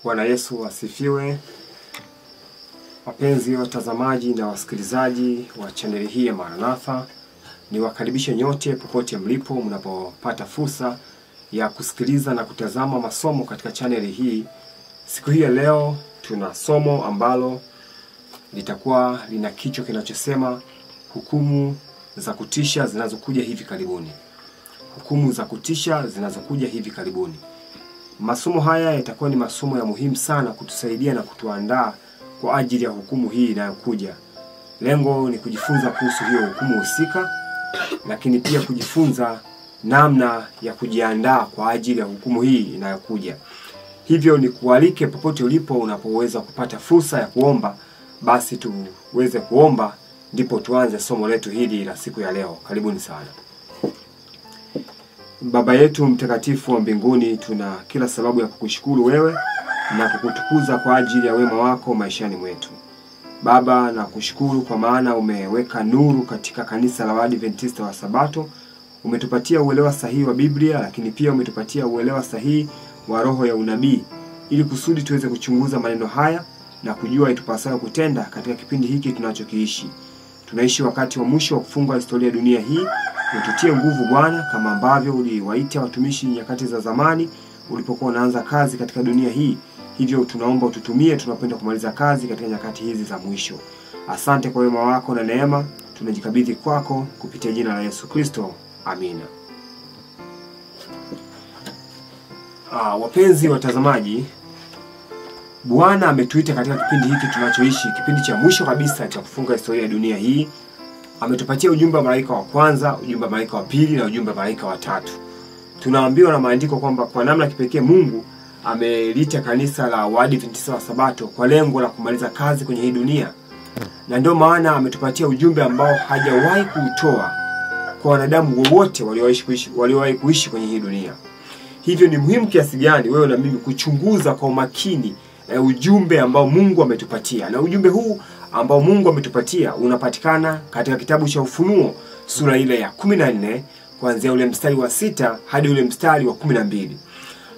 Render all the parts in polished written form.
Bwana Yesu asifiwe. Wapenzi watazamaji na wasikilizaji wa chaneli hii ya Maranatha, niwakaribishe nyote popote mlipo mnapopata fursa ya kusikiliza na kutazama masomo katika chaneli hii. Siku hii ya leo tuna somo ambalo litakuwa lina kichwa kinachosema hukumu za kutisha zinazokuja hivi karibuni. Hukumu za kutisha zinazokuja hivi karibuni. Masomo haya yatakuwa ni masomo ya muhimu sana kutusaidia na kutuandaa kwa ajili ya hukumu hii inayokuja. Lengo ni kujifunza kuhusu hiyo hukumu husika, lakini pia kujifunza namna ya kujiandaa kwa ajili ya hukumu hii inayokuja. Hivyo ni kualike popote ulipo unapoweza kupata fursa ya kuomba, basi tuweze kuomba ndipo tuanze somo letu hili la siku ya leo. Karibuni sana. Baba yetu mtakatifu wa mbinguni, tuna kila sababu ya kukushukuru wewe na kukutukuza kwa ajili ya wema wako maishani mwetu. Baba, na kushukuru kwa maana umeweka nuru katika kanisa la Waadventista wa Sabato. Umetupatia uelewa sahihi wa Biblia, lakini pia umetupatia uelewa sahihi wa roho ya unabii, ili kusudi tuweze kuchunguza maneno haya na kujua itupasayo kutenda katika kipindi hiki tunachokiishi. Tunaishi wakati wa mwisho wa kufunga historia ya dunia hii. Ututie nguvu Bwana, kama ambavyo uliwaita watumishi nyakati za zamani ulipokuwa unaanza kazi katika dunia hii. Hivyo tunaomba ututumie tunapenda kumaliza kazi katika nyakati hizi za mwisho. Asante kwa wema wako na neema, tunajikabidhi kwako kupitia jina la Yesu Kristo. Amina. Wapenzi watazamaji, Bwana ametuita katika kipindi hiki tunachoishi, kipindi cha mwisho kabisa cha kufunga historia ya dunia hii. Ametupatia ujumbe wa malaika wa kwanza, ujumbe wa malaika wa pili na ujumbe wa malaika wa tatu. Tunaambiwa na maandiko kwamba kwa namna kipekee Mungu amelita kanisa la Waadventista wa Sabato kwa lengo la kumaliza kazi kwenye hii dunia. Na ndio maana ametupatia ujumbe ambao hajawahi kuutoa kwa wanadamu wowote waliowahi kuishi kwenye hii dunia. Hivyo ni muhimu kiasi gani wewe na mimi kuchunguza kwa umakini ujumbe ambao Mungu ametupatia. Na ujumbe huu ambao Mungu ametupatia unapatikana katika kitabu cha Ufunuo sura ile ya 14 kuanzia ule mstari wa 6 hadi ule mstari wa 12.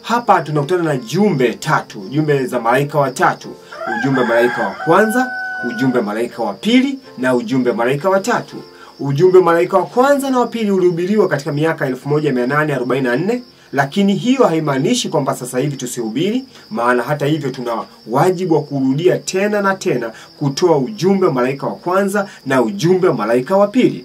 Hapa tunakutana na jumbe tatu, jumbe za malaika watatu. Ujumbe malaika wa kwanza, ujumbe malaika wa pili na ujumbe malaika wa tatu. Ujumbe malaika wa kwanza na wa pili ulihubiriwa katika miaka 1844, lakini hiyo haimaanishi kwamba sasa hivi tusihubiri, maana hata hivyo tuna wajibu wa kurudia tena na tena kutoa ujumbe malaika wa kwanza na ujumbe malaika wa pili.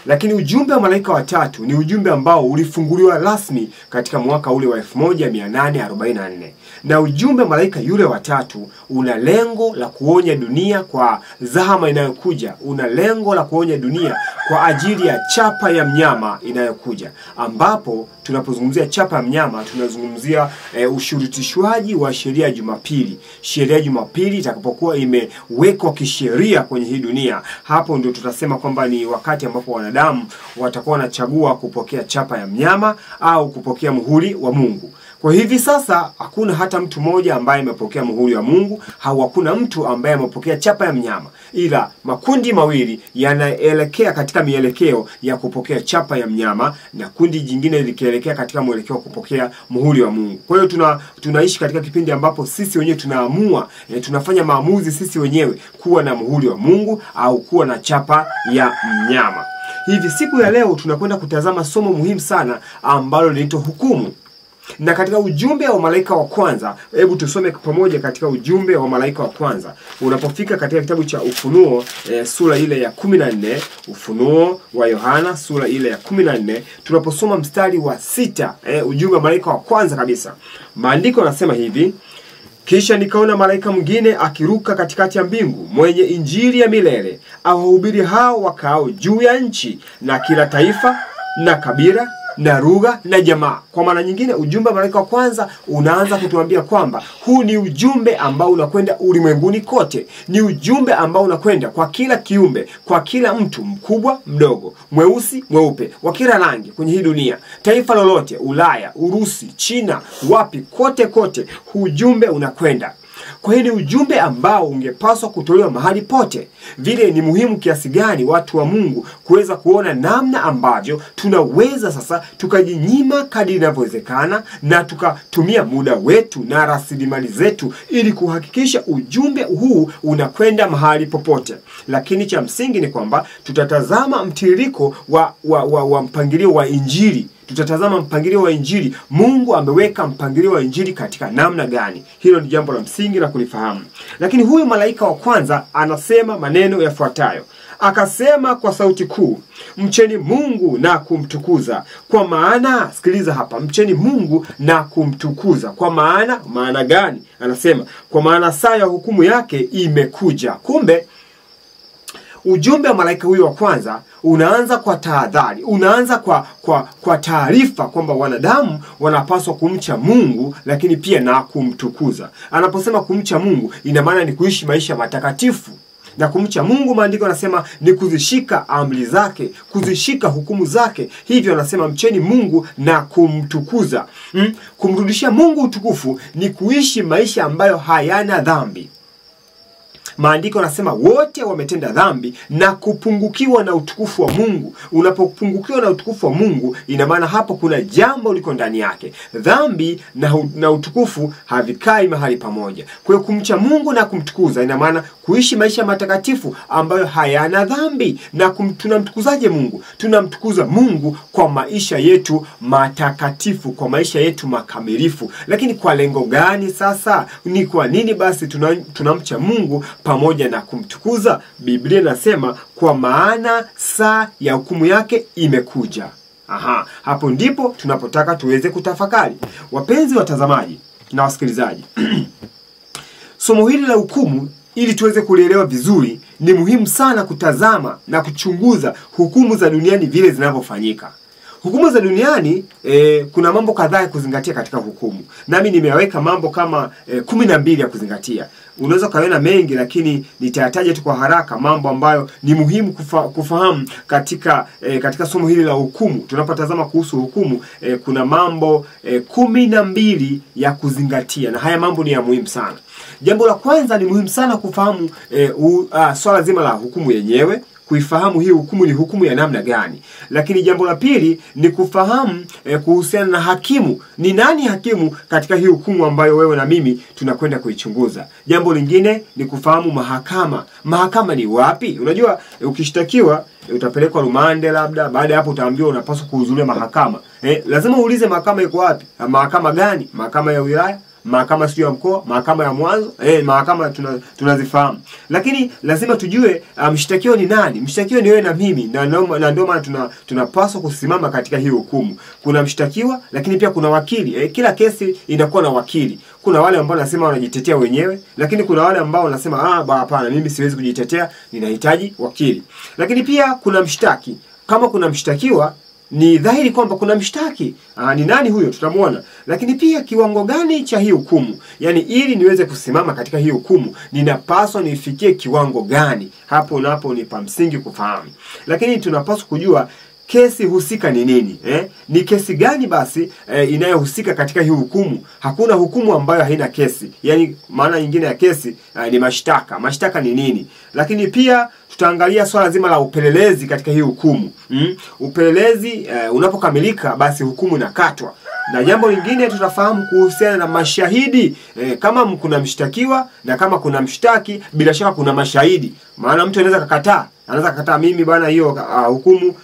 Lakini ujumbe wa malaika wa tatu ni ujumbe ambao ulifunguliwa rasmi katika mwaka ule wa 1844. Na ujumbe malaika yule wa tatu una lengo la kuonya dunia kwa zahama inayokuja. Una lengo la kuonya dunia kwa ajili ya chapa ya mnyama inayokuja. Ambapo tunapozungumzia chapa ya mnyama tunazungumzia ushurutishwaji wa sheria ya Jumapili. Sheria ya Jumapili itakapokuwa imewekwa kisheria kwenye hii dunia, hapo ndio tutasema kwamba ni wakati ambapo wanadamu watakuwa wanachagua kupokea chapa ya mnyama au kupokea muhuri wa Mungu. Kwa hivi sasa hakuna hata mtu mmoja ambaye amepokea muhuri wa Mungu, au hakuna mtu ambaye amepokea chapa ya mnyama, ila makundi mawili yanaelekea katika mielekeo ya kupokea chapa ya mnyama na kundi jingine likielekea katika mwelekeo wa kupokea muhuri wa Mungu. Kwa hiyo tunaishi katika kipindi ambapo sisi wenyewe tunaamua, tunafanya maamuzi sisi wenyewe kuwa na muhuri wa Mungu au kuwa na chapa ya mnyama. Hivi siku ya leo tunakwenda kutazama somo muhimu sana ambalo linaitwa hukumu. Na katika ujumbe wa malaika wa kwanza, hebu tusome pamoja katika ujumbe wa malaika wa kwanza. Unapofika katika kitabu cha Ufunuo sura ile ya 14, Ufunuo wa Yohana sura ile ya 14, tunaposoma mstari wa 6, ujumbe wa malaika wa kwanza kabisa. Maandiko yanasema hivi: kisha nikaona malaika mwingine akiruka katikati ya mbingu, mwenye injili ya milele, awahubiri hao wakao juu ya nchi, na kila taifa na kabila na lugha na jamaa. Kwa maana nyingine, ujumbe wa malaika wa kwanza unaanza kutuambia kwamba huu ni ujumbe ambao unakwenda ulimwenguni kote. Ni ujumbe ambao unakwenda kwa kila kiumbe, kwa kila mtu, mkubwa mdogo, mweusi mweupe, wa kila rangi kwenye hii dunia. Taifa lolote, Ulaya, Urusi, China, wapi, kote kote huu ujumbe unakwenda. Kwa hiyo ni ujumbe ambao ungepaswa kutolewa mahali pote. Vile ni muhimu kiasi gani watu wa Mungu kuweza kuona namna ambavyo tunaweza sasa tukajinyima kadri inavyowezekana na tukatumia muda wetu na rasilimali zetu ili kuhakikisha ujumbe huu unakwenda mahali popote. Lakini cha msingi ni kwamba tutatazama mtiririko wa mpangilio wa Injili. Tutatazama mpangilio wa Injili. Mungu ameweka mpangilio wa Injili katika namna gani? Hilo ni jambo la msingi la kulifahamu. Lakini huyu malaika wa kwanza anasema maneno yafuatayo. Akasema kwa sauti kuu, mcheni Mungu na kumtukuza. Kwa maana, sikiliza hapa, mcheni Mungu na kumtukuza. Kwa maana gani? Anasema, kwa maana saa ya hukumu yake imekuja. Kumbe, ujumbe wa malaika huyu wa kwanza unaanza kwa tahadhari, unaanza kwa taarifa kwamba wanadamu wanapaswa kumcha Mungu, lakini pia na kumtukuza. Anaposema kumcha Mungu, ina maana ni kuishi maisha matakatifu. Na kumcha Mungu, maandiko yanasema ni kuzishika amri zake, kuzishika hukumu zake. Hivyo anasema mcheni Mungu na kumtukuza. Kumrudishia Mungu utukufu ni kuishi maisha ambayo hayana dhambi. Maandiko yanasema wote wametenda dhambi na kupungukiwa na utukufu wa Mungu. Unapopungukiwa na utukufu wa Mungu, ina maana hapo kuna jambo liko ndani yake. Dhambi na utukufu havikai mahali pamoja. Kwa hiyo kumcha Mungu na kumtukuza ina maana kuishi maisha matakatifu ambayo hayana dhambi. Na tunamtukuzaje Mungu? Tunamtukuza Mungu kwa maisha yetu matakatifu, kwa maisha yetu makamilifu. Lakini kwa lengo gani sasa? Ni kwa nini basi tunamcha Mungu pamoja na kumtukuza? Biblia inasema kwa maana saa ya hukumu yake imekuja. Hapo ndipo tunapotaka tuweze kutafakari. Wapenzi watazamaji na wasikilizaji, somo hili la hukumu, ili tuweze kulielewa vizuri, ni muhimu sana kutazama na kuchunguza hukumu za duniani vile zinavyofanyika. Hukumu za duniani, kuna mambo kadhaa ya kuzingatia katika hukumu. Nami nimeweka mambo kama 12 ya kuzingatia. Unaweza kaona mengi, lakini nitayataja tu kwa haraka mambo ambayo ni muhimu kufahamu katika somo hili la hukumu. Tunapotazama kuhusu hukumu, kuna mambo 12 ya kuzingatia, na haya mambo ni ya muhimu sana. Jambo la kwanza, ni muhimu sana kufahamu swala zima la hukumu yenyewe, kuifahamu hii hukumu ni hukumu ya namna gani. Lakini jambo la pili ni kufahamu kuhusiana na hakimu. Ni nani hakimu katika hii hukumu ambayo wewe na mimi tunakwenda kuichunguza? Jambo lingine ni kufahamu mahakama. Mahakama ni wapi? Unajua, ukishtakiwa utapelekwa rumande labda, baada ya hapo utaambiwa unapaswa kuhudhuria mahakama. Lazima uulize mahakama iko wapi? Mahakama gani? Mahakama ya wilaya, mahakama sio ya mkoa, mahakama ya mwanzo. Mahakama tunazifahamu. Lakini lazima tujue mshtakiwa ni nani. Mshtakiwa ni wewe na mimi, na ndio maana tunapaswa kusimama katika hii hukumu. Kuna mshtakiwa, lakini pia kuna wakili. Kila kesi inakuwa na wakili. Kuna wale ambao wanasema wanajitetea wenyewe, lakini kuna wale ambao wanasema hapana, mimi siwezi kujitetea, ninahitaji wakili. Lakini pia kuna mshtaki. Kama kuna mshtakiwa, ni dhahiri kwamba kuna mshtaki. Ni nani huyo? Tutamuona. Lakini pia kiwango gani cha hii hukumu? Yaani, ili niweze kusimama katika hii hukumu, ninapaswa nifikie kiwango gani? Hapo napo ni pa msingi kufahamu. Lakini tunapaswa kujua kesi husika ni nini. Ni kesi gani basi inayohusika katika hii hukumu? Hakuna hukumu ambayo haina kesi. Yaani, maana nyingine ya kesi ni mashtaka. Mashtaka ni nini? Lakini pia tutaangalia swala zima la upelelezi katika hii hukumu. Upelelezi unapokamilika, basi hukumu inakatwa. Na jambo lingine tutafahamu kuhusiana na mashahidi. Kama kuna mshtakiwa na kama kuna mshtaki, bila shaka kuna mashahidi. Maana mtu anaweza kukataa, mimi bwana, hiyo hukumu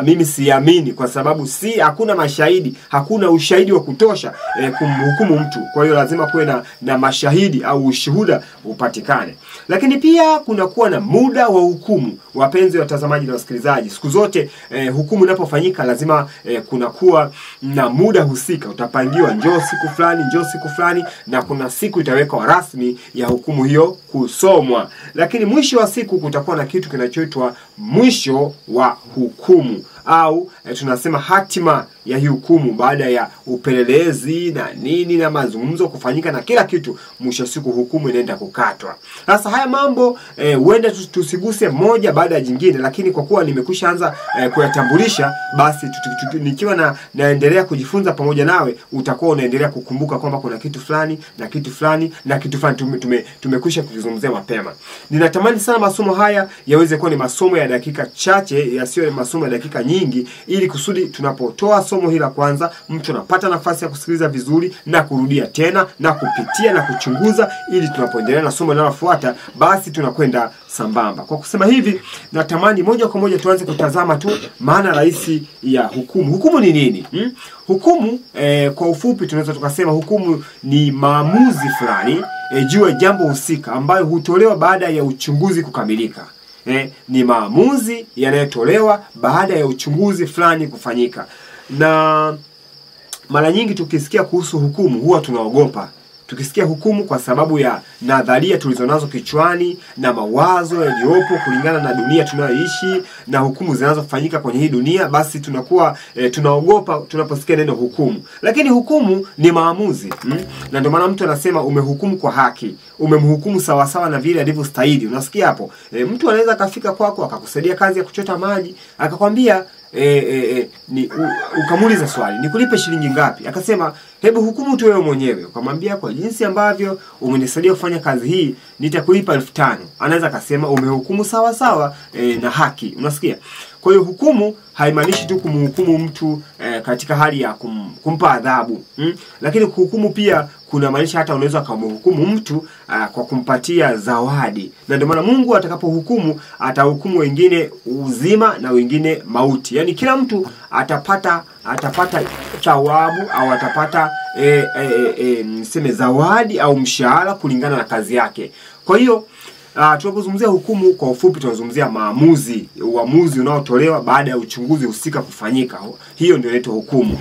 mimi siamini, kwa sababu hakuna mashahidi, hakuna ushahidi wa kutosha kumhukumu mtu. Kwa hiyo lazima kuwe na mashahidi au ushuhuda upatikane. Lakini pia kuna kuwa na muda wa hukumu. Wapenzi watazamaji na wasikilizaji, siku zote hukumu inapofanyika lazima kuna kuwa na muda husika. Utapangiwa njoo siku fulani, na kuna siku itawekwa rasmi ya hukumu hiyo kusomwa. Lakini mwisho wa siku kutakuwa na kitu kinachoitwa mwisho wa hukumu. au tunasema hatima ya hii hukumu baada ya upelelezi na nini na mazungumzo kufanyika na kila kitu, mwisho siku hukumu inaenda kukatwa. Sasa haya mambo huenda tusiguse moja baada ya jingine, lakini kwa kuwa nimekwisha anza kuyatambulisha, basi nikiwa naendelea kujifunza pamoja nawe, utakuwa unaendelea kukumbuka kwamba kuna kitu fulani na kitu fulani na kitu fulani tumekwisha kuzungumzia mapema. Ninatamani sana masomo haya yaweze kuwa ni masomo ya dakika chache, yasiyo masomo ya dakika nyingi, ili kusudi tunapotoa somo hili la kwanza, mtu anapata nafasi ya kusikiliza vizuri na kurudia tena na kupitia na kuchunguza, ili tunapoendelea na somo linalofuata basi tunakwenda sambamba. Kwa kusema hivi, natamani moja kwa moja tuanze kutazama tu maana rahisi ya hukumu. Hukumu ni nini? Hukumu kwa ufupi tunaweza tukasema hukumu ni maamuzi fulani juu ya jambo husika ambayo hutolewa baada ya uchunguzi kukamilika. Ni maamuzi yanayotolewa baada ya uchunguzi fulani kufanyika. Na mara nyingi tukisikia kuhusu hukumu huwa tunaogopa. Tukisikia hukumu kwa sababu ya nadharia tulizonazo kichwani na mawazo yaliyopo kulingana na dunia tunayoishi na hukumu zinazofanyika kwenye hii dunia, basi tunakuwa tunaogopa tunaposikia neno hukumu. Lakini hukumu ni maamuzi. Na ndio maana mtu anasema umehukumu kwa haki, umemhukumu sawa sawa na vile alivyostahili. Unasikia hapo? Mtu anaweza kafika kwako akakusaidia kazi ya kuchota maji, akakwambia ukamuuliza swali, nikulipe shilingi ngapi? Akasema hebu hukumu tu wewe mwenyewe. Ukamwambia kwa jinsi ambavyo umenisaidia kufanya kazi hii nitakulipa 5,000. Anaweza akasema umehukumu sawa sawa na haki. Unasikia? Kwa hiyo hukumu haimaanishi tu kumhukumu mtu katika hali ya kumpa adhabu. Lakini kuhukumu pia kuna maanisha hata unaweza kumhukumu mtu kwa kumpatia zawadi. Na ndio maana Mungu atakapohukumu atahukumu wengine uzima na wengine mauti. Yaani kila mtu atapata thawabu au atapata niseme zawadi au mshahara kulingana na kazi yake. Kwa hiyo tunapozungumzia hukumu kwa ufupi tunazungumzia maamuzi, uamuzi unaotolewa baada ya uchunguzi husika kufanyika. Hiyo ndio inaitwa hukumu.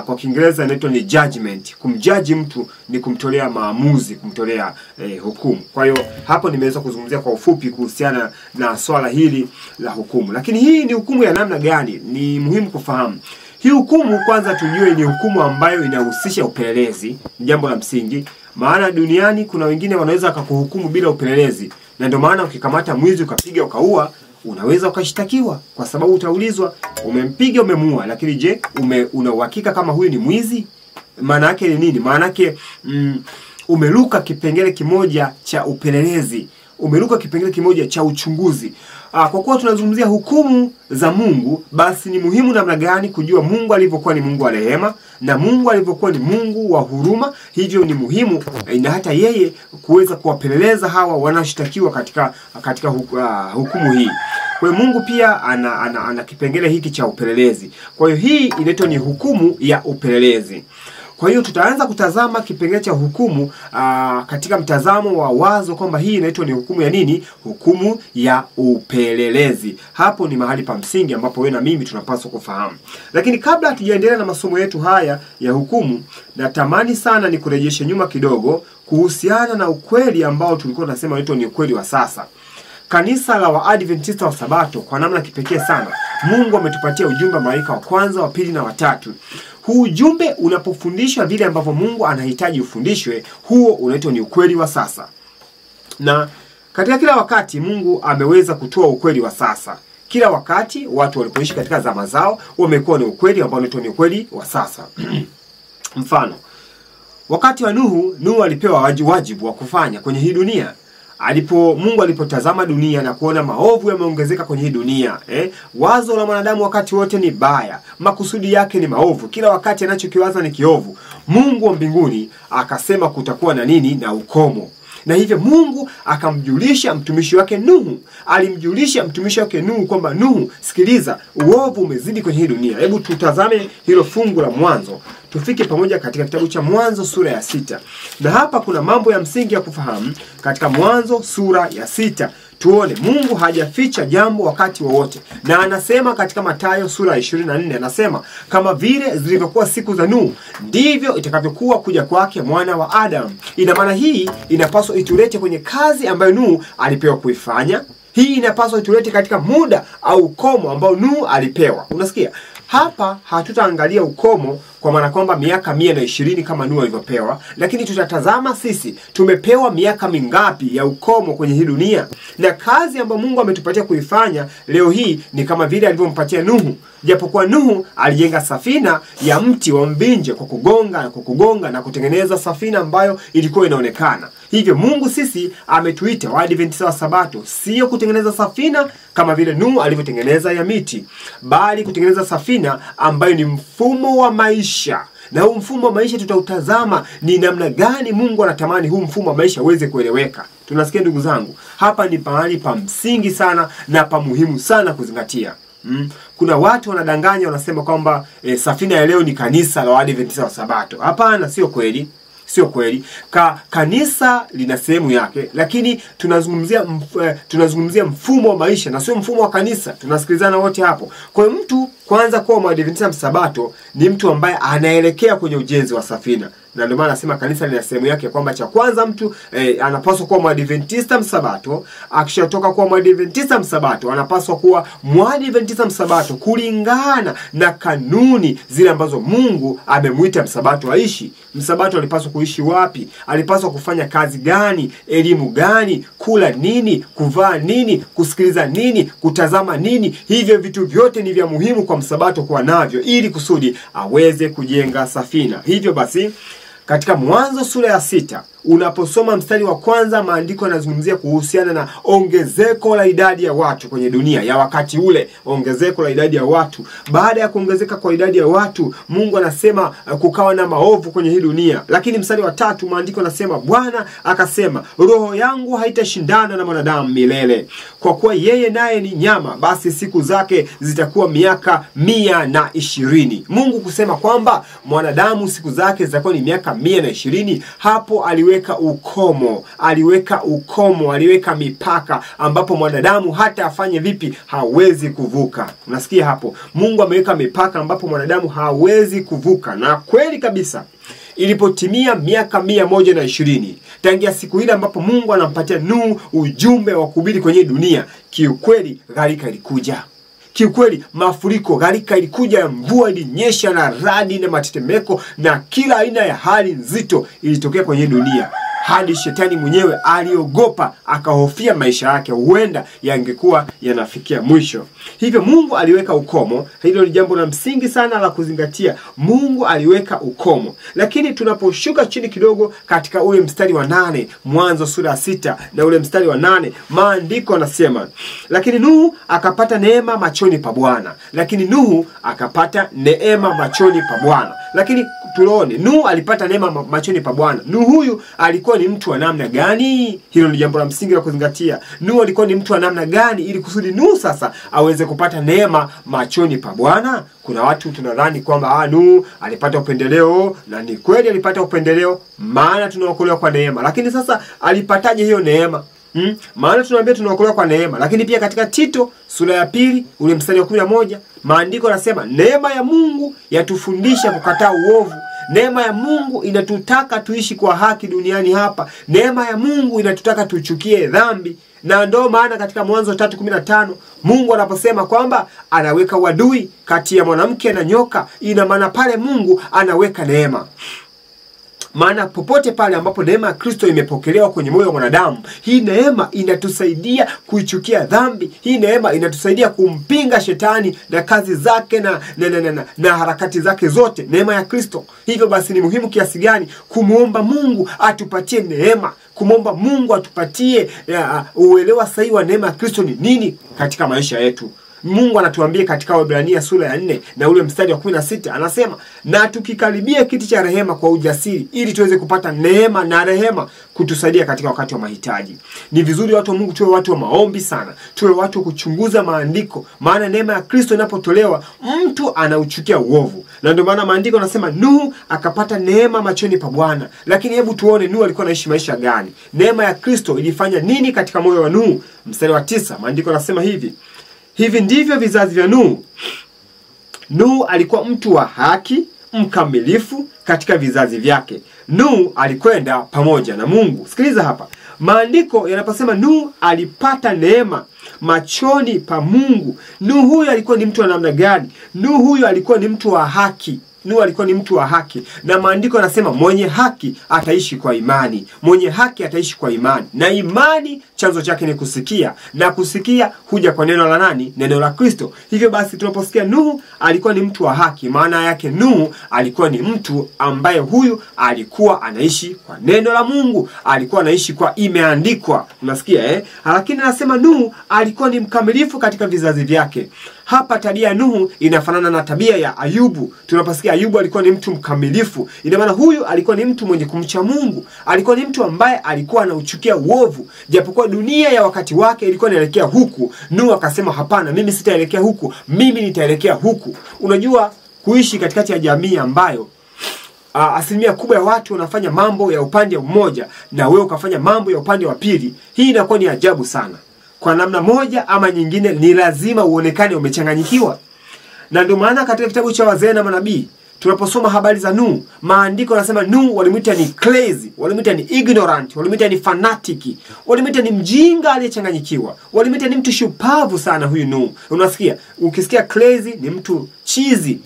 Kwa Kiingereza inaitwa ni judgment. Kumjudge mtu ni kumtolea maamuzi, kumtolea hukumu. Kwa hiyo hapo nimeweza kuzungumzia kwa ufupi kuhusiana na swala hili la hukumu. Lakini hii ni hukumu ya namna gani? Ni muhimu kufahamu. Hii hukumu kwanza tujue ni hukumu ambayo inahusisha upelelezi, ni jambo la msingi. Maana duniani kuna wengine wanaweza kukuhukumu bila upelelezi. Na ndio maana ukikamata mwizi ukapiga ukaua, unaweza ukashtakiwa kwa sababu utaulizwa umempiga umemuua, lakini je, una uhakika kama huyu ni mwizi? Maana yake ni nini? Maana yake umeruka kipengele kimoja cha upelelezi, umeruka kipengele kimoja cha uchunguzi. Kwa kuwa tunazungumzia hukumu za Mungu, basi ni muhimu namna gani kujua Mungu alivyokuwa ni Mungu wa rehema na Mungu alivyokuwa ni Mungu wa huruma. Hivyo ni muhimu na hata yeye kuweza kuwapeleleza hawa wanashtakiwa katika hukumu hii. Kwa hiyo Mungu pia ana kipengele hiki cha upelelezi. Kwa hiyo hii inaitwa ni hukumu ya upelelezi. Kwa hiyo tutaanza kutazama kipengele cha hukumu katika mtazamo wa wazo kwamba hii inaitwa ni hukumu ya nini? Hukumu ya upelelezi. Hapo ni mahali pa msingi ambapo wewe na mimi tunapaswa kufahamu. Lakini kabla hatujaendelea na masomo yetu haya ya hukumu, natamani sana nikurejeshe nyuma kidogo kuhusiana na ukweli ambao tulikuwa tunasema inaitwa ni ukweli wa sasa. Kanisa la Waadventista wa Sabato kwa namna kipekee sana, Mungu ametupatia ujumbe wa malaika wa kwanza, wa pili na wa tatu. Huu ujumbe unapofundishwa vile ambavyo Mungu anahitaji ufundishwe, huo unaitwa ni ukweli wa sasa. Na katika kila wakati Mungu ameweza kutoa ukweli wa sasa. Kila wakati watu walipoishi katika zama zao wamekuwa na ukweli ambao unaitwa ni ukweli wa sasa. Mfano, wakati wa Nuhu alipewa wajibu wa kufanya kwenye hii dunia. Mungu alipotazama dunia na kuona maovu yameongezeka kwenye hii dunia, wazo la mwanadamu wakati wote ni baya, makusudi yake ni maovu, kila wakati anachokiwaza ni kiovu. Mungu wa mbinguni akasema kutakuwa na nini? Na ukomo. Na hivyo Mungu akamjulisha mtumishi wake Nuhu. Alimjulisha mtumishi wake Nuhu kwamba Nuhu, sikiliza, uovu umezidi kwenye hii dunia. Hebu tutazame hilo fungu la Mwanzo. Tufike pamoja katika kitabu cha Mwanzo sura ya 6. Na hapa kuna mambo ya msingi ya kufahamu katika Mwanzo sura ya 6. Tuone Mungu hajaficha jambo wakati wowote. Na anasema katika Mathayo sura ya 24, anasema kama vile zilivyokuwa siku za Nuhu, ndivyo itakavyokuwa kuja kwake mwana wa Adamu. Ina maana hii inapaswa itulete kwenye kazi ambayo Nuhu alipewa kuifanya. Hii inapaswa tulete katika muda au ukomo ambao Nuhu alipewa. Unasikia? Hapa hatutaangalia ukomo kwa maana kwamba miaka 120 kama Nuhu alivyopewa, lakini tutatazama sisi tumepewa miaka mingapi ya ukomo kwenye hii dunia. Na kazi ambayo Mungu ametupatia kuifanya leo hii ni kama vile alivyompatia Nuhu. Japokuwa Nuhu alijenga safina ya mti wa mbinje kwa kugonga na kutengeneza safina ambayo ilikuwa inaonekana. Hivyo Mungu sisi ametuita Waadventista wa Sabato sio kutengeneza safina kama vile Nuhu alivyotengeneza ya miti, bali kutengeneza safina ambayo ni mfumo wa maisha. Na huu mfumo wa maisha tutautazama ni namna gani Mungu anatamani huu mfumo wa maisha uweze kueleweka. Tunasikia ndugu zangu, hapa ni pahali pa msingi sana na pa muhimu sana kuzingatia. Kuna watu wanadanganya, wanasema kwamba safina ya leo ni kanisa la Waadventista wa Sabato. Hapana, sio kweli. Sio kweli. Kanisa lina sehemu yake, lakini tunazungumzia mfumo wa maisha na sio mfumo wa kanisa. Tunasikilizana wote hapo. Kwa hiyo mtu kwanza kuwa Mwadventista wa Sabato ni mtu ambaye anaelekea kwenye ujenzi wa safina. Na ndio maana nasema kanisa lina sehemu yake, kwamba cha kwanza mtu anapaswa kuwa Mwadventista Msabato. Akishatoka kuwa Mwadventista Msabato anapaswa kuwa Mwadventista Msabato kulingana na kanuni zile ambazo Mungu amemuita Msabato aishi. Msabato alipaswa kuishi wapi? Alipaswa kufanya kazi gani? Elimu gani? Kula nini? Kuvaa nini? Kusikiliza nini? Kutazama nini? Hivyo vitu vyote ni vya muhimu kwa Msabato kuwa navyo ili kusudi aweze kujenga safina. Hivyo basi katika Mwanzo sura ya 6 unaposoma mstari wa kwanza, maandiko yanazungumzia kuhusiana na ongezeko la idadi ya watu kwenye dunia ya wakati ule. Ongezeko la idadi ya watu. Baada ya kuongezeka kwa idadi ya watu, Mungu anasema kukawa na maovu kwenye hii dunia. Lakini mstari wa 3 maandiko yanasema Bwana akasema, roho yangu haitashindana na mwanadamu milele, kwa kuwa yeye naye ni nyama, basi siku zake zitakuwa miaka 120. Mungu kusema kwamba mwanadamu siku zake zitakuwa ni miaka 120, hapo aliweka aliweka mipaka ambapo mwanadamu hata afanye vipi hawezi kuvuka. Unasikia hapo? Mungu ameweka mipaka ambapo mwanadamu hawezi kuvuka. Na kweli kabisa, ilipotimia miaka 120 tangia siku ile ambapo Mungu anampatia Nuhu ujumbe wa kuhubiri kwenye dunia, kiukweli gharika ilikuja. Kiukweli mafuriko, gharika ilikuja, mvua ilinyesha na radi na matetemeko na kila aina ya hali nzito ilitokea kwenye dunia. Hadi shetani mwenyewe aliogopa, akahofia maisha yake, huenda yangekuwa yanafikia mwisho. Hivyo Mungu aliweka ukomo. Hilo ni jambo la msingi sana la kuzingatia. Mungu aliweka ukomo. Lakini tunaposhuka chini kidogo katika ule mstari wa 8, Mwanzo sura 6 na ule mstari wa 8, maandiko yanasema, lakini Nuhu akapata neema machoni pa Bwana. Lakini Nuhu akapata neema machoni pa Bwana. Lakini tuone, Nuhu alipata neema machoni pa Bwana. Nuhu huyu alikuwa ni mtu wa namna gani? Hilo ni jambo la msingi la kuzingatia. Nuhu alikuwa ni mtu wa namna gani ili kusudi Nuhu sasa aweze kupata neema machoni pa Bwana? Kuna watu tunadhani kwamba Nuhu alipata upendeleo, na ni kweli alipata upendeleo, maana tunaokolewa kwa neema. Lakini sasa alipataje hiyo neema? Maana tunaambia tunaokolewa kwa neema. Lakini pia katika Tito sura ya 2 ule mstari wa 11, maandiko yanasema neema ya Mungu yatufundisha kukataa uovu. Neema ya Mungu inatutaka tuishi kwa haki duniani hapa. Neema ya Mungu inatutaka tuchukie dhambi. Na ndio maana katika Mwanzo 3:15 Mungu anaposema kwamba anaweka uadui kati ya mwanamke na nyoka, ina maana pale Mungu anaweka neema. Maana popote pale ambapo neema ya Kristo imepokelewa kwenye moyo wa mwanadamu, hii neema inatusaidia kuichukia dhambi. Hii neema inatusaidia kumpinga shetani na kazi zake na harakati zake zote, neema ya Kristo. Hivyo basi ni muhimu kiasi gani kumuomba Mungu atupatie neema, kumuomba Mungu atupatie uelewa sahihi wa neema ya Kristo ni nini katika maisha yetu. Mungu anatuambia katika Waebrania sura ya 4 na ule mstari wa 16, anasema, na tukikaribia kiti cha rehema kwa ujasiri ili tuweze kupata neema na rehema kutusaidia katika wakati wa mahitaji. Ni vizuri watu wa Mungu tuwe watu wa maombi sana, tuwe watu wa kuchunguza maandiko, maana neema ya Kristo inapotolewa mtu anauchukia uovu. Na ndio maana maandiko yanasema Nuhu akapata neema machoni pa Bwana. Lakini hebu tuone Nuhu alikuwa anaishi maisha gani? Neema ya Kristo ilifanya nini katika moyo wa Nuhu? Mstari wa 9 maandiko yanasema hivi ndivyo vizazi vya Nuhu. Nuhu alikuwa mtu wa haki, mkamilifu katika vizazi vyake. Nuhu alikwenda pamoja na Mungu. Sikiliza hapa. Maandiko yanaposema Nuhu alipata neema machoni pa Mungu. Nuhu huyu alikuwa ni mtu wa namna gani? Nuhu huyu alikuwa ni mtu wa haki. Nuhu alikuwa ni mtu wa haki. Na maandiko yanasema mwenye haki ataishi kwa imani. Mwenye haki ataishi kwa imani. Na imani chanzo chake ni kusikia. Na kusikia huja kwa neno la nani? Neno la Kristo. Hivyo basi tunaposikia Nuhu alikuwa ni mtu wa haki, maana yake Nuhu alikuwa ni mtu ambaye huyu alikuwa anaishi kwa neno la Mungu. Alikuwa anaishi kwa imeandikwa. Unasikia Lakini anasema Nuhu alikuwa ni mkamilifu katika vizazi vyake. Hapa tabia ya Nuhu inafanana na tabia ya Ayubu. Tunaposikia Ayubu alikuwa ni mtu mkamilifu, ina maana huyu alikuwa ni mtu mwenye kumcha Mungu. Alikuwa ni mtu ambaye alikuwa anauchukia uovu. Japokuwa dunia ya wakati wake ilikuwa inaelekea huku, Nuhu akasema hapana, mimi sitaelekea huku, mimi nitaelekea huku. Unajua, kuishi katikati ya jamii ambayo asilimia kubwa ya watu wanafanya mambo ya upande mmoja na wewe ukafanya mambo ya upande wa pili, hii inakuwa ni ajabu sana. Kwa namna moja ama nyingine ni lazima uonekane umechanganyikiwa. Na ndio maana katika kitabu cha Wazee na Manabii tunaposoma habari za Nuhu, maandiko yanasema Nuhu walimuita ni crazy, walimuita ni ignorant, walimuita ni fanatic, walimuita ni mjinga aliyechanganyikiwa, walimuita ni mtu shupavu sana huyu Nuhu. Unasikia? Ukisikia crazy ni mtu chizi,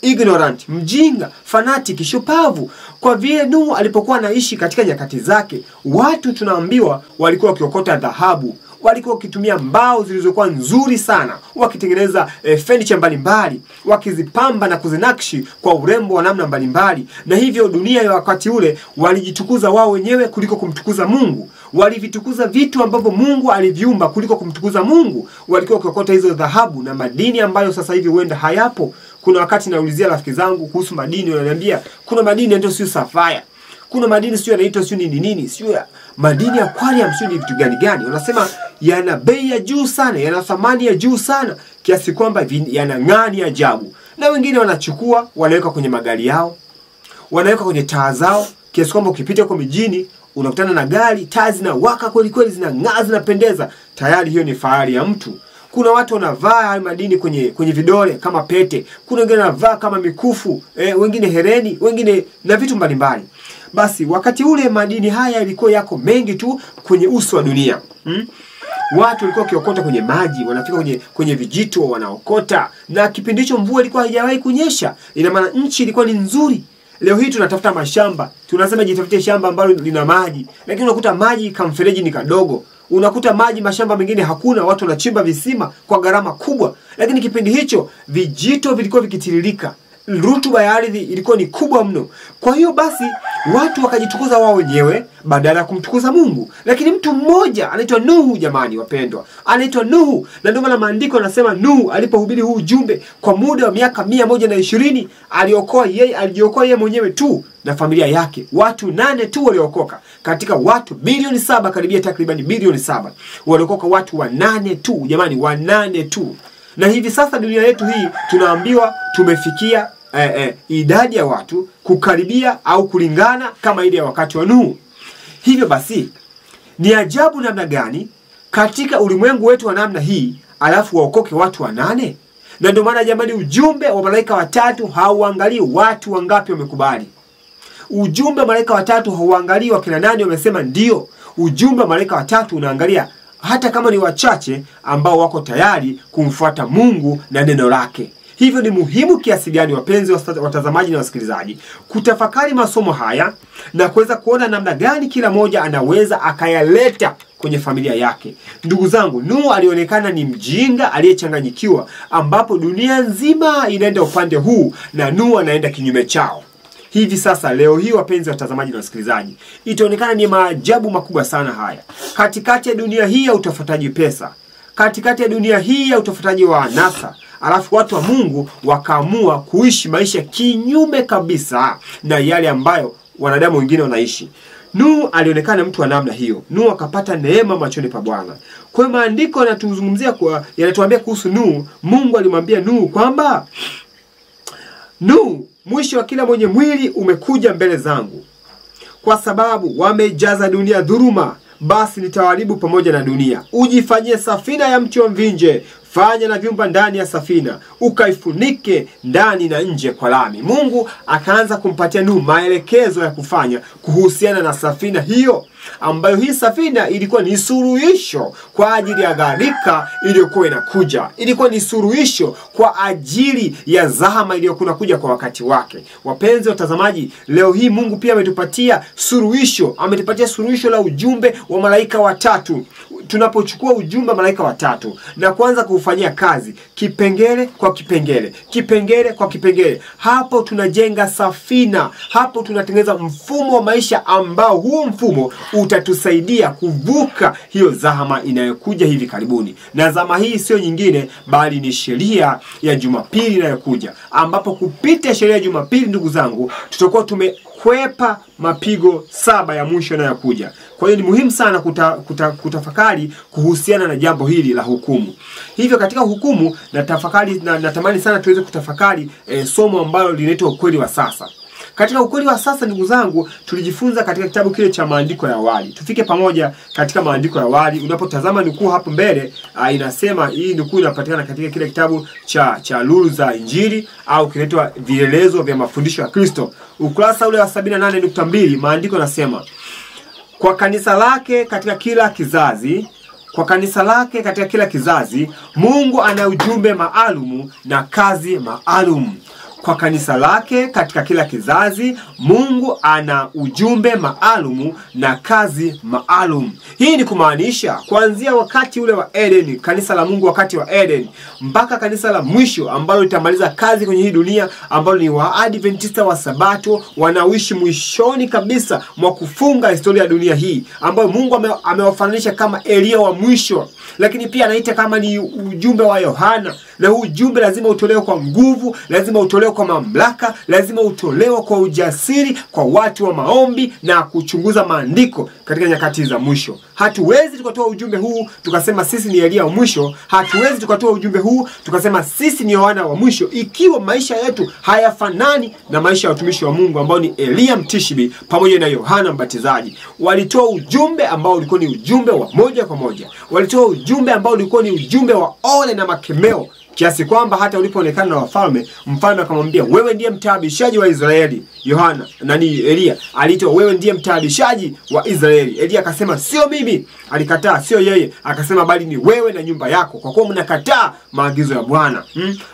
ignorant, mjinga, fanatic, shupavu. Kwa vile Nuhu alipokuwa anaishi katika nyakati zake, watu tunaambiwa walikuwa wakiokota dhahabu, walikuwa wakitumia mbao zilizokuwa nzuri sana, wakitengeneza furniture mbalimbali, wakizipamba na kuzinakshi kwa urembo wa namna mbalimbali. Na hivyo dunia ya wakati ule walijitukuza wao wenyewe kuliko kumtukuza Mungu. Walivitukuza vitu ambavyo Mungu aliviumba kuliko kumtukuza Mungu. Walikuwa wakiokota hizo dhahabu na madini ambayo sasa hivi huenda hayapo. Kuna wakati naulizia rafiki zangu kuhusu madini, wananiambia kuna madini ndio sio sapphire, kuna madini sio yanaitwa sio nini, sio madini ya aquarium, sio ni vitu gani. Wanasema yana bei ya juu sana, yana thamani ya juu sana, kiasi kwamba yanang'aa ni ajabu. Na wengine wanachukua, wanaweka kwenye magari yao, wanaweka kwenye taa zao, kiasi kwamba ukipita kwa mijini unakutana na gari, taa zinawaka kweli kweli, zinang'aa, zinapendeza. Tayari hiyo ni fahari ya mtu. Kuna watu wanavaa madini kwenye vidole kama pete, kuna wengine wanavaa kama mikufu, wengine hereni, wengine na vitu mbalimbali. Basi wakati ule madini haya yalikuwa yako mengi tu kwenye uso wa dunia. Watu walikuwa wakiokota kwenye maji, wanafika kwenye vijito wanaokota, na kipindi hicho mvua ilikuwa haijawahi kunyesha. Ina maana nchi ilikuwa ni nzuri. Leo hii tunatafuta mashamba, tunasema jitafutie shamba ambalo lina maji, lakini unakuta maji kamfereji ni kadogo. Unakuta maji mashamba mengine hakuna, watu wanachimba visima kwa gharama kubwa. Lakini kipindi hicho vijito vilikuwa vikitiririka. Rutuba ya ardhi ilikuwa ni kubwa mno. Kwa hiyo basi watu wakajitukuza wao wenyewe badala ya kumtukuza Mungu. Lakini mtu mmoja anaitwa Nuhu, jamani wapendwa, anaitwa Nuhu. Na ndio maana maandiko yanasema Nuhu alipohubiri huu ujumbe kwa muda wa miaka 120, alijiokoa yeye mwenyewe tu na familia yake. Watu 8 tu waliokoka katika watu bilioni 7, karibia takriban bilioni 7. Waliokoka watu wa 8 tu, jamani, wa 8 tu. Na hivi sasa dunia yetu hii tunaambiwa tumefikia idadi ya watu kukaribia au kulingana kama ile ya wakati wa Nuhu. Hivyo basi ni ajabu namna gani katika ulimwengu wetu wa namna hii alafu waokoke watu wa 8? Na ndio maana jamani, ujumbe wa malaika watatu hauangalii watu wangapi wamekubali. Ujumbe wa malaika watatu hauangalii wakina nani wamesema ndio. Ujumbe wa malaika watatu unaangalia hata kama ni wachache ambao wako tayari kumfuata Mungu na neno lake. Hivyo ni muhimu kiasi gani, wapenzi watazamaji na wasikilizaji, kutafakari masomo haya na kuweza kuona namna gani kila moja anaweza akayaleta kwenye familia yake. Ndugu zangu, Nuhu alionekana ni mjinga aliyechanganyikiwa, ambapo dunia nzima inaenda upande huu na Nuhu anaenda kinyume chao. Hivi sasa leo hii, wapenzi watazamaji na wasikilizaji, itaonekana ni maajabu makubwa sana haya. Katikati ya dunia hii ya utafutaji pesa, katikati ya dunia hii ya utafutaji wa anasa, alafu watu wa Mungu wakaamua kuishi maisha kinyume kabisa na yale ambayo wanadamu wengine wanaishi. Nuhu alionekana mtu wa namna hiyo. Nuhu akapata neema machoni pa Bwana. Kwa hiyo maandiko yanatuambia kuhusu Nuhu. Mungu alimwambia Nuhu kwamba Nuhu, mwisho wa kila mwenye mwili umekuja mbele zangu, kwa sababu wamejaza dunia dhuluma, basi nitawaharibu pamoja na dunia. Ujifanyie safina ya mti wa mvinje, fanya na vyumba ndani ya safina, ukaifunike ndani na nje kwa lami. Mungu akaanza kumpatia Nuhu maelekezo ya kufanya kuhusiana na safina hiyo, ambayo hii safina ilikuwa ni suluhisho kwa ajili ya gharika iliyokuwa inakuja. Ilikuwa ni suluhisho kwa ajili ya zahama iliyokuwa inakuja kwa wakati wake. Wapenzi watazamaji, leo hii Mungu pia ametupatia suluhisho. Ametupatia suluhisho la ujumbe wa malaika watatu. Tunapochukua ujumbe wa malaika watatu na kuanza kufanyia kazi kipengele kwa kipengele, kipengele kwa kipengele, hapo tunajenga safina. Hapo tunatengeneza mfumo wa maisha ambao huu mfumo utatusaidia kuvuka hiyo zahama inayokuja hivi karibuni. Na zahama hii sio nyingine bali ni sheria ya Jumapili inayokuja, ambapo kupitia sheria ya Jumapili, ndugu zangu, tutakuwa tumekwepa mapigo 7 ya mwisho yanayokuja. Kwa hiyo ni muhimu sana kutafakari kuhusiana na jambo hili la hukumu. Hivyo katika hukumu natamani sana tuweze kutafakari somo ambalo linaitwa ukweli wa sasa. Katika ukweli wa sasa, ndugu zangu, tulijifunza katika kitabu kile cha maandiko ya awali. Tufike pamoja katika maandiko ya awali. Unapotazama nukuu hapo mbele, inasema hii nukuu inapatikana katika kile kitabu cha Lulu za Injili, au kinaitwa Vielelezo vya Mafundisho ya Kristo. Ukurasa ule wa 78.2, maandiko yanasema, kwa kanisa lake katika kila kizazi, kwa kanisa lake katika kila kizazi, Mungu ana ujumbe maalumu na kazi maalumu. Kwa kanisa lake katika kila kizazi, Mungu ana ujumbe maalumu na kazi maalumu. Hii ni kumaanisha kuanzia wakati ule wa Eden, kanisa la Mungu wakati wa Eden, mpaka kanisa la mwisho ambalo litamaliza kazi kwenye hii dunia, ambalo ni Waadventista wa Sabato, wanaoishi mwishoni kabisa mwa kufunga historia ya dunia hii, ambayo Mungu amewafananisha kama Elia wa mwisho. Lakini pia anaita kama ni ujumbe wa Yohana, na huu ujumbe lazima utolewe kwa nguvu, lazima utolewe kwa mamlaka, lazima utolewe kwa ujasiri kwa watu wa maombi na kuchunguza maandiko katika nyakati za mwisho. Hatuwezi tukatoa ujumbe huu tukasema sisi ni Elia wa mwisho. Hatuwezi tukatoa ujumbe huu tukasema sisi ni Yohana wa mwisho, ikiwa maisha yetu hayafanani na maisha ya watumishi wa Mungu ambao ni Elia Mtishibi pamoja na Yohana Mbatizaji. Walitoa ujumbe ambao ulikuwa ni ujumbe wa moja kwa moja. Walitoa ujumbe ambao ulikuwa ni ujumbe wa ole na makemeo, kiasi kwamba hata ulipoonekana na wafalme, mfalme akamwambia, wewe ndiye mtaabishaji wa Israeli. Elia aliitwa, wewe ndiye mtaabishaji wa Israeli. Elia akasema, sio mimi. Alikataa, sio yeye. Akasema, bali ni wewe na nyumba yako, kwa kuwa mnakataa maagizo ya Bwana.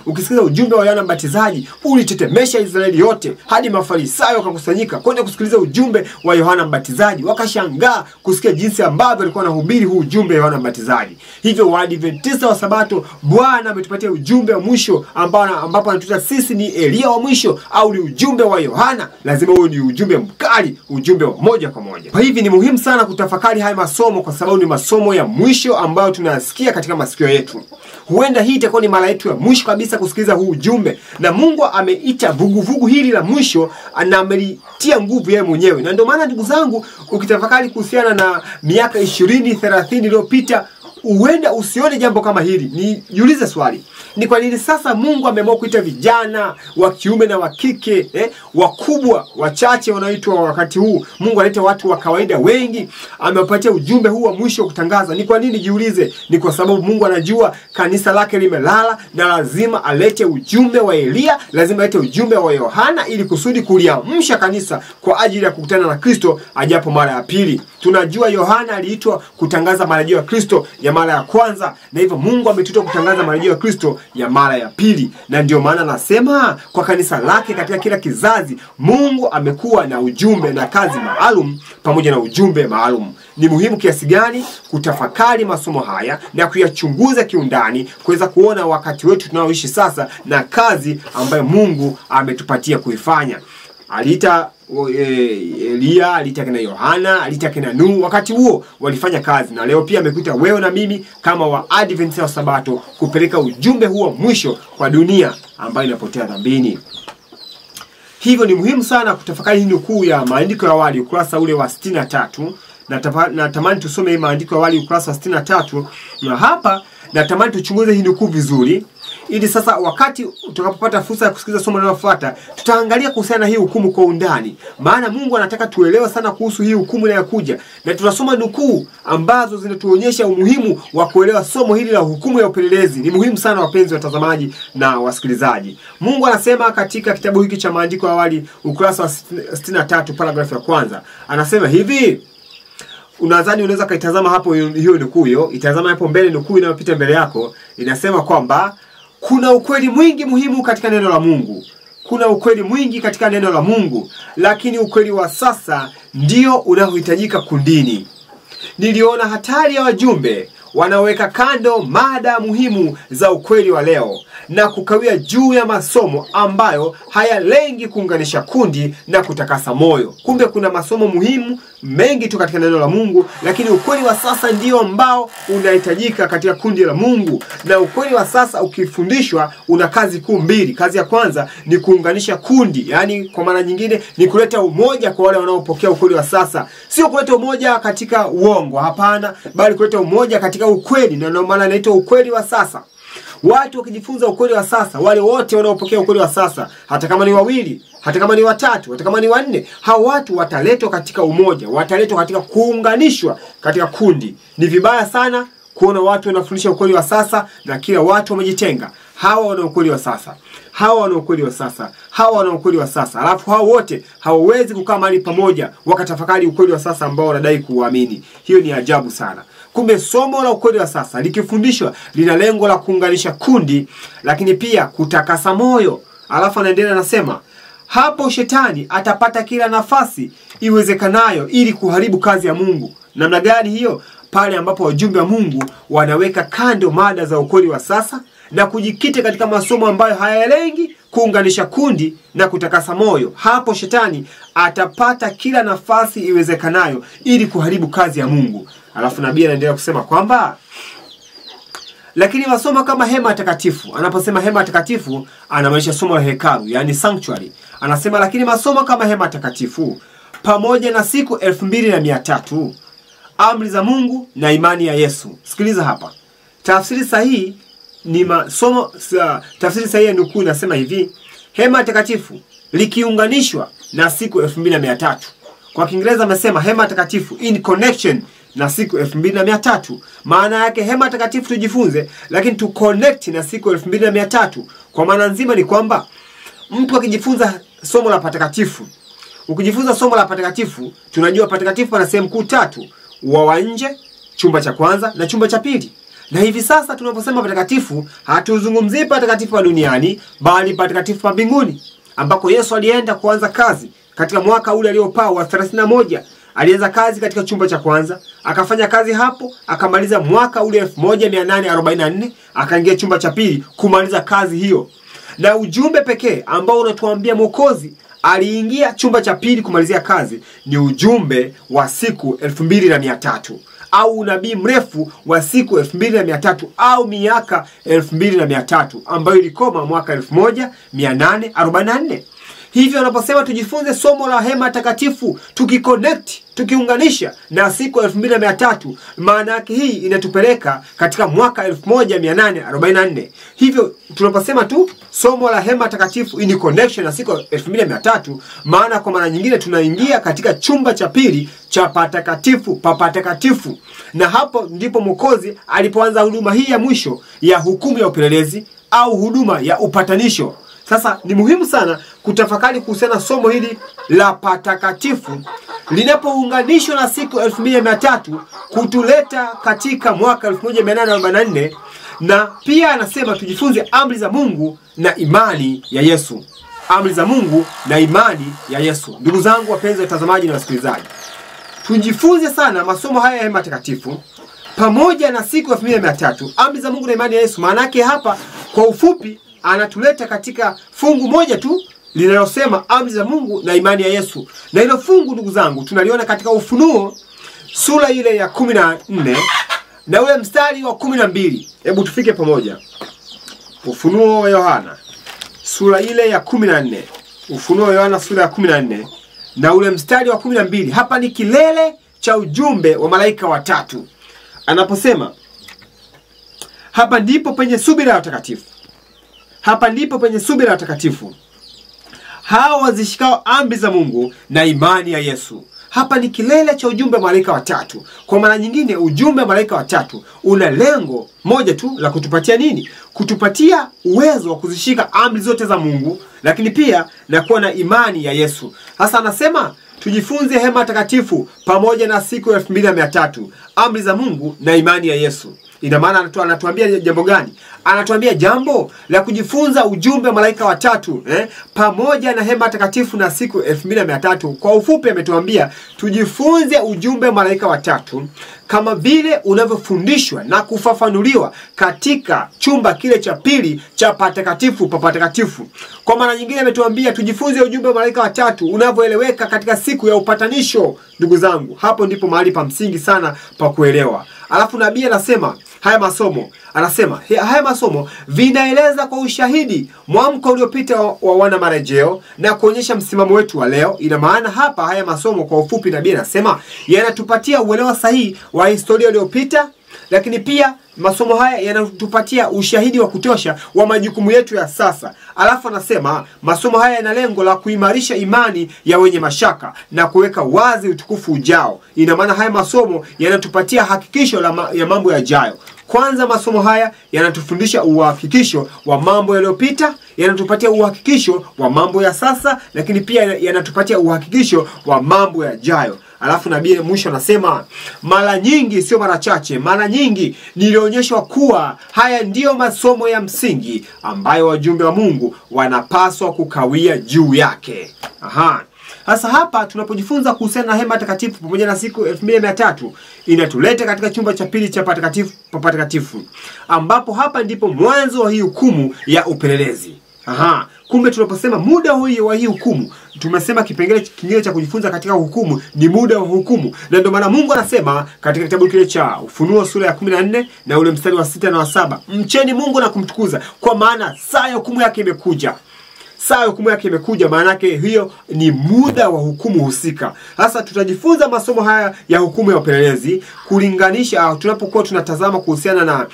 Ukisikiza ujumbe wa Yohana Mbatizaji, ulitetemesha Israeli yote, hadi Mafarisayo wakakusanyika kwenda kusikiliza ujumbe wa Yohana Mbatizaji. Wakashangaa kusikia jinsi ambavyo alikuwa anahubiri huu ujumbe wa Yohana Mbatizaji. Hivyo Waadventista wa Sabato, Bwana ametupatia ujumbe wa mwisho ambapo anatuita sisi ni Elia wa mwisho, au ni ujumbe wa Yohana. Lazima huo ni ujumbe mkali, ujumbe wa moja kwa moja. Kwa hivyo ni muhimu sana kutafakari haya masomo, kwa sababu ni masomo ya mwisho ambayo tunasikia katika masikio yetu. Huenda hii itakuwa ni mara yetu ya mwisho kabisa kusikiliza huu ujumbe, na Mungu ameita vuguvugu hili la mwisho na amelitia nguvu yeye mwenyewe. Na ndio maana ndugu zangu, ukitafakari kuhusiana na miaka 20-30 iliyopita, huenda usione jambo kama hili. Niulize swali, ni kwa nini sasa Mungu ameamua kuita vijana wa kiume na wa kike, wakubwa, wachache wanaoitwa wakati huu? Mungu anaita watu wa kawaida wengi, amewapatia ujumbe huu wa mwisho kutangaza. Ni kwa nini? Jiulize. Ni kwa sababu Mungu anajua kanisa lake limelala, na lazima alete ujumbe wa Elia, lazima alete ujumbe wa Yohana, ili kusudi kuliamsha kanisa kwa ajili ya kukutana na Kristo ajapo mara ya pili. Tunajua Yohana aliitwa kutangaza marejeo ya Kristo ya mara ya kwanza, na hivyo Mungu ametuita kutangaza marejeo ya Kristo ya mara ya pili. Na ndio maana nasema kwa kanisa lake katika kila kizazi, Mungu amekuwa na ujumbe na kazi maalum pamoja na ujumbe maalum. Ni muhimu kiasi gani kutafakari masomo haya na kuyachunguza kiundani, kuweza kuona wakati wetu tunaoishi sasa na kazi ambayo Mungu ametupatia kuifanya. Aliita Elia, aliita kina Yohana, aliita kina Nuhu. Wakati huo walifanya kazi, na leo pia amekuita wewe na mimi kama Waadventista wa Sabato kupeleka ujumbe huo mwisho kwa dunia ambayo inapotea dhambini. Hivyo ni muhimu sana kutafakari hii nukuu ya maandiko ya awali, ukurasa ule wa 63. Natamani tusome hii maandiko ya awali ukurasa wa 63, na hapa natamani tuchunguze hii nukuu vizuri, ili sasa wakati tutakapopata fursa ya kusikiliza somo linalofuata, tutaangalia kuhusiana na hii hukumu kwa undani. Maana Mungu anataka tuelewe sana kuhusu hii hukumu inayokuja. Na tunasoma nukuu ambazo zinatuonyesha umuhimu wa kuelewa somo hili la hukumu ya upelelezi. Ni muhimu sana wapenzi watazamaji na wasikilizaji. Mungu anasema katika kitabu hiki cha maandiko ya awali, ukurasa wa 63 paragraph ya kwanza. Anasema hivi, unadhani unaweza kaitazama hapo hiyo nukuu hiyo, itazama hapo mbele nukuu inayopita mbele yako, inasema kwamba kuna ukweli mwingi muhimu katika neno la Mungu. Kuna ukweli mwingi katika neno la Mungu, lakini ukweli wa sasa ndio unaohitajika kundini. Niliona hatari ya wajumbe wanaweka kando mada muhimu za ukweli wa leo na kukawia juu ya masomo ambayo hayalengi kuunganisha kundi na kutakasa moyo. Kumbe kuna masomo muhimu mengi tu katika neno la Mungu, lakini ukweli wa sasa ndio ambao unahitajika katika kundi la Mungu. Na ukweli wa sasa ukifundishwa una kazi kuu mbili. Kazi ya kwanza ni kuunganisha kundi, yani kwa maana nyingine ni kuleta umoja kwa wale wanaopokea ukweli wa sasa. Sio kuleta umoja katika uongo, hapana, bali kuleta umoja katika ukweli. Na ndio maana inaitwa ukweli wa sasa. Watu wakijifunza ukweli wa sasa, wale wote wanaopokea ukweli wa sasa, hata kama ni wawili, hata kama ni watatu, hata kama ni wanne, hao watu wataletwa katika umoja, wataletwa katika kuunganishwa katika kundi. Ni vibaya sana kuona watu wanafundisha ukweli wa sasa na kila watu wamejitenga. Hawa wana ukweli wa sasa, hawa wana ukweli wa sasa, hawa wana ukweli wa sasa. Alafu hao wote hawawezi kukaa mahali pamoja wakatafakari ukweli wa sasa ambao wanadai kuuamini. Hiyo ni ajabu sana. Kumbe somo la ukweli wa sasa likifundishwa lina lengo la kuunganisha kundi, lakini pia kutakasa moyo. Alafu anaendelea anasema, hapo shetani atapata kila nafasi iwezekanayo ili kuharibu kazi ya Mungu. Namna gani hiyo? Pale ambapo wajumbe wa Mungu wanaweka kando mada za ukweli wa sasa na kujikita katika masomo ambayo hayalengi kuunganisha kundi na kutakasa moyo. Hapo shetani atapata kila nafasi iwezekanayo ili kuharibu kazi ya Mungu. Alafu nabii anaendelea kusema kwamba lakini masomo kama hema takatifu. Anaposema hema takatifu anamaanisha somo la hekalu, yani sanctuary. Anasema lakini masomo kama hema takatifu pamoja na siku 2300, amri za Mungu na imani ya Yesu. Sikiliza hapa. Tafsiri sahihi ni masomo, tafsiri sahihi ya nukuu inasema hivi: hema takatifu likiunganishwa na siku 2300. Kwa Kiingereza amesema hema takatifu in connection na siku 2300. Maana yake hema takatifu tujifunze, lakini tu connect na siku 2300. Kwa maana nzima ni kwamba mtu akijifunza somo la patakatifu, ukijifunza somo la patakatifu, tunajua patakatifu pana sehemu kuu tatu: wa nje, chumba cha kwanza na chumba cha pili. Na hivi sasa tunaposema patakatifu, hatuzungumzii patakatifu wa duniani, bali patakatifu wa mbinguni, ambako Yesu alienda kuanza kazi katika mwaka ule aliopaa wa 31. Alianza kazi katika chumba cha kwanza, akafanya kazi hapo, akamaliza mwaka ule 1844, akaingia chumba cha pili kumaliza kazi hiyo. Na ujumbe pekee ambao unatuambia Mwokozi aliingia chumba cha pili kumalizia kazi ni ujumbe wa siku 2300, au unabii mrefu wa siku 2300 au miaka 2300 ambayo ilikoma mwaka 1844. Hivyo anaposema tujifunze somo la hema takatifu, tukiconnect, tukiunganisha na siku 2300, maana yake hii inatupeleka katika mwaka 1844. Hivyo tunaposema tu somo la hema takatifu in connection na siku 2300, maana kwa maana nyingine tunaingia katika chumba cha pili cha patakatifu, papatakatifu. Na hapo ndipo Mwokozi alipoanza huduma hii ya mwisho ya hukumu ya upelelezi au huduma ya upatanisho. Sasa ni muhimu sana kutafakari kuhusiana somo hili la patakatifu linapounganishwa na siku 2300 kutuleta katika mwaka 1844. Na pia anasema tujifunze amri za Mungu na imani ya Yesu. Amri za Mungu na imani ya Yesu. Ndugu zangu wapenzi watazamaji na wasikilizaji, tujifunze sana masomo haya ya hema takatifu pamoja na siku 2300, amri za Mungu na imani ya Yesu. Maana yake hapa kwa ufupi anatuleta katika fungu moja tu linalosema amri za Mungu na imani ya Yesu. Na hilo fungu ndugu zangu tunaliona katika Ufunuo sura ile ya 14 na ule mstari wa 12. Hebu tufike pamoja. Ufunuo wa Yohana sura ile ya 14. Ufunuo wa Yohana sura ya 14 na ule mstari wa 12. Hapa ni kilele cha ujumbe wa malaika watatu. Anaposema hapa ndipo penye subira ya watakatifu, hapa ndipo penye subira ya watakatifu, hao wazishikao amri za Mungu na imani ya Yesu. Hapa ni kilele cha ujumbe wa malaika watatu. Kwa maana nyingine, ujumbe wa malaika watatu una lengo moja tu la kutupatia nini? Kutupatia uwezo wa kuzishika amri zote za Mungu, lakini pia na kuwa na imani ya Yesu. Sasa anasema tujifunze hema takatifu pamoja na siku 2300, amri za Mungu na imani ya Yesu. Ina maana anatuambia jambo gani? Anatuambia jambo la kujifunza ujumbe wa malaika watatu pamoja na hema takatifu na siku 2300. Kwa ufupi ametuambia tujifunze ujumbe wa malaika watatu kama vile unavyofundishwa na kufafanuliwa katika chumba kile cha pili cha patakatifu pa patakatifu. Kwa maana nyingine ametuambia tujifunze ujumbe wa malaika watatu unavyoeleweka katika siku ya upatanisho. Ndugu zangu, hapo ndipo mahali pa msingi sana pa kuelewa. Alafu nabii anasema haya masomo vinaeleza kwa ushahidi mwamko uliopita wa wana marejeo na kuonyesha msimamo wetu wa leo. Ina maana hapa haya masomo kwa ufupi nabii anasema yanatupatia uelewa sahihi wa historia iliyopita, lakini pia masomo haya yanatupatia ushahidi wa kutosha wa majukumu yetu ya sasa. Alafu anasema masomo haya yana lengo la kuimarisha imani ya wenye mashaka na kuweka wazi utukufu ujao. Ina maana haya masomo yanatupatia hakikisho ya mambo yajayo. Kwanza, masomo haya yanatufundisha uhakikisho wa mambo yaliyopita, yanatupatia uhakikisho wa mambo ya sasa, lakini pia yanatupatia uhakikisho wa mambo yajayo. Alafu nabii mwisho anasema mara nyingi, sio mara chache, mara nyingi nilionyeshwa kuwa haya ndiyo masomo ya msingi ambayo wajumbe wa Mungu wanapaswa kukawia juu yake. Sasa hapa tunapojifunza kuhusiana na hema takatifu pamoja na siku 2300, inatuleta katika chumba cha pili cha patakatifu, ambapo hapa ndipo mwanzo wa hii hukumu ya upelelezi. Kumbe tunaposema muda wa hii hukumu, tumesema kipengele kingine cha kujifunza katika hukumu ni muda wa hukumu. Na ndio maana Mungu anasema katika kitabu kile cha Ufunuo sura ya 14 na ule mstari wa 6 na wa 7, mcheni Mungu na kumtukuza kwa maana saa ya hukumu yake imekuja. Saa ya hukumu yake imekuja, maana yake hiyo ni muda wa hukumu husika. Sasa tutajifunza masomo haya ya hukumu ya upelelezi kulinganisha tunapokuwa tunatazama kuhusiana na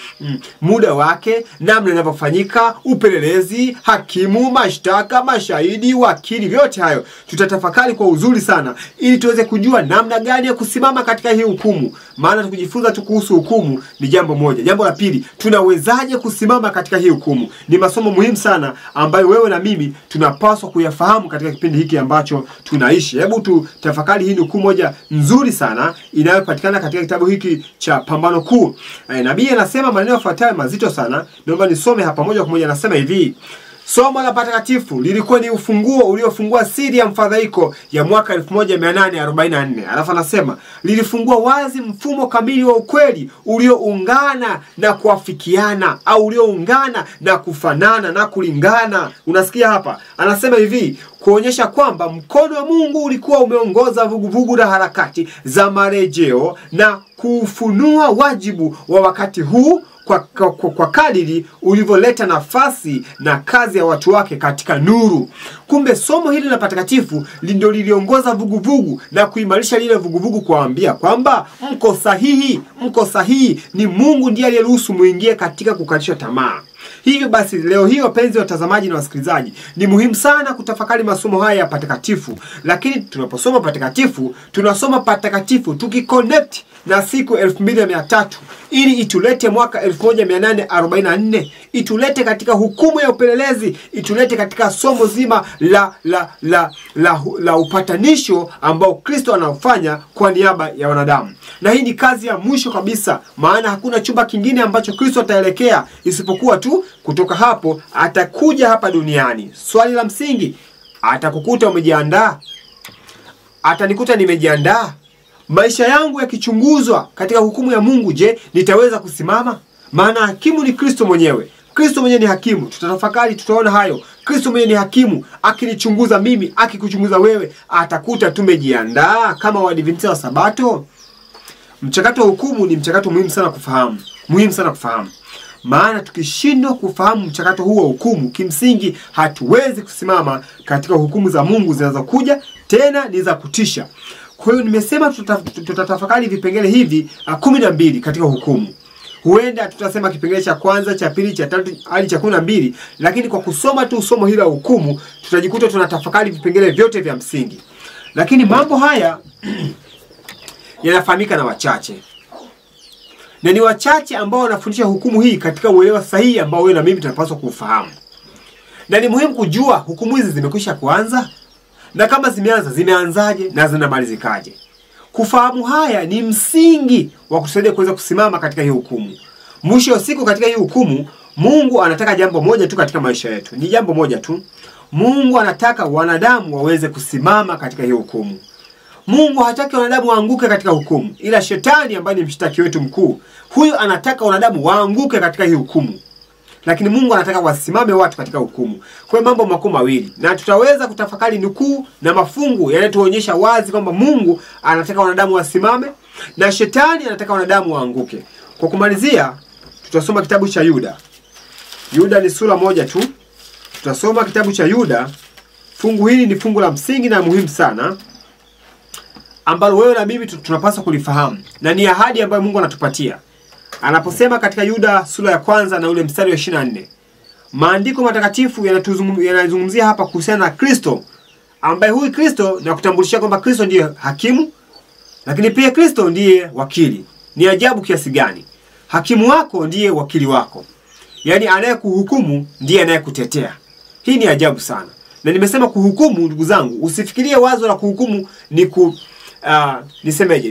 muda wake, namna inavyofanyika upelelezi, hakimu, mashtaka, mashahidi, wakili, vyote hayo tutatafakari kwa uzuri sana ili tuweze kujua namna gani ya kusimama katika hii hukumu. Maana tukijifunza tu kuhusu hukumu ni jambo moja. Jambo la pili, tunawezaje kusimama katika hii hukumu? Ni masomo muhimu sana ambayo wewe na mimi tunapaswa kuyafahamu katika kipindi hiki ambacho tunaishi. Hebu tutafakari hii hukumu moja nzuri sana inayopatikana katika kitabu hiki cha Pambano Kuu. Nabii anasema maneno yafuatayo mazito sana. Naomba nisome hapa moja kwa moja. Anasema hivi: somo la patakatifu lilikuwa ni ufunguo uliofungua siri ya mfadhaiko ya mwaka 1844. Alafu anasema lilifungua wazi mfumo kamili wa ukweli ulioungana na kuafikiana, au ulioungana na kufanana na kulingana. Unasikia hapa? Anasema hivi, kuonyesha kwamba mkono wa Mungu ulikuwa umeongoza vuguvugu la harakati za marejeo na kufunua wajibu wa wakati huu kwa kadiri ulivyoleta nafasi na kazi ya watu wake katika nuru. Kumbe somo hili la patakatifu ndio liliongoza vuguvugu na kuimarisha lile vuguvugu, kuambia kwamba mko sahihi, ni Mungu ndiye aliyeruhusu muingie katika kukatisha tamaa. Hivyo basi leo hii, wapenzi watazamaji na wasikilizaji, ni muhimu sana kutafakari masomo haya ya patakatifu. Lakini tunaposoma patakatifu, tunasoma patakatifu tukiconnect na siku 2300 ili itulete mwaka 1844, itulete katika hukumu ya upelelezi, itulete katika somo zima la upatanisho ambao Kristo anafanya kwa niaba ya wanadamu. Na hii ni kazi ya mwisho kabisa, maana hakuna chumba kingine ambacho Kristo ataelekea isipokuwa tu kutoka hapo atakuja hapa duniani. Swali la msingi, atakukuta umejiandaa? Atanikuta nimejiandaa? Maisha yangu yakichunguzwa katika hukumu ya Mungu, je, nitaweza kusimama? Maana hakimu ni Kristo mwenyewe. Kristo mwenyewe ni hakimu. Tutatafakari, tutaona hayo. Kristo mwenyewe ni hakimu, akinichunguza mimi, akikuchunguza wewe, atakuta tumejiandaa kama Waadventista wa Sabato? Mchakato wa hukumu ni mchakato muhimu sana kufahamu. Maana tukishindwa kufahamu mchakato huu wa hukumu, kimsingi hatuwezi kusimama katika hukumu za Mungu zinazokuja, tena ni za kutisha. Kwa hiyo nimesema tutatafakari vipengele hivi 12 katika hukumu. Huenda tutasema kipengele cha kwanza, cha pili, cha tatu hadi cha 12, lakini kwa kusoma tu somo hili la hukumu tutajikuta tunatafakari vipengele vyote vya msingi. Lakini mambo haya yanafahamika na wachache. Na ni wachache ambao wanafundisha hukumu hii katika uelewa sahihi ambao wewe na mimi tunapaswa kufahamu. Na ni muhimu kujua hukumu hizi zimekwisha kuanza, na kama zimeanza, zimeanzaje na zinamalizikaje. Kufahamu haya ni msingi wa kutusaidia kuweza kusimama katika hii hukumu. Mwisho wa siku katika hii hukumu, Mungu anataka jambo moja tu katika maisha yetu. Ni jambo moja tu. Mungu anataka wanadamu waweze kusimama katika hii hukumu. Mungu hataki wanadamu waanguke katika hukumu, ila shetani ambaye ni mshtaki wetu mkuu, huyu anataka wanadamu waanguke katika hii hukumu. Lakini Mungu anataka wasimame watu katika hukumu. Kwa mambo makuu mawili, na tutaweza kutafakari nukuu na mafungu yanatuonyesha wazi kwamba Mungu anataka wanadamu wasimame na shetani anataka wanadamu waanguke. Kwa kumalizia, tutasoma kitabu cha Yuda. Yuda ni sura moja tu. Tutasoma kitabu cha Yuda. Fungu hili ni fungu la msingi na muhimu sana, ambalo wewe na mimi tunapaswa kulifahamu, na ni ahadi ambayo Mungu anatupatia. Anaposema katika Yuda sura ya kwanza na ule mstari wa 24. Maandiko matakatifu yanazungumzia hapa kuhusiana na Kristo, ambaye huyu Kristo na kutambulisha kwamba Kristo ndiye hakimu, lakini pia Kristo ndiye wakili. Ni ajabu kiasi gani? Hakimu wako ndiye wakili wako. Yaani anayekuhukumu ndiye anayekutetea. Hii ni ajabu sana. Na nimesema kuhukumu, ndugu zangu, usifikirie wazo la kuhukumu ni nisemeje?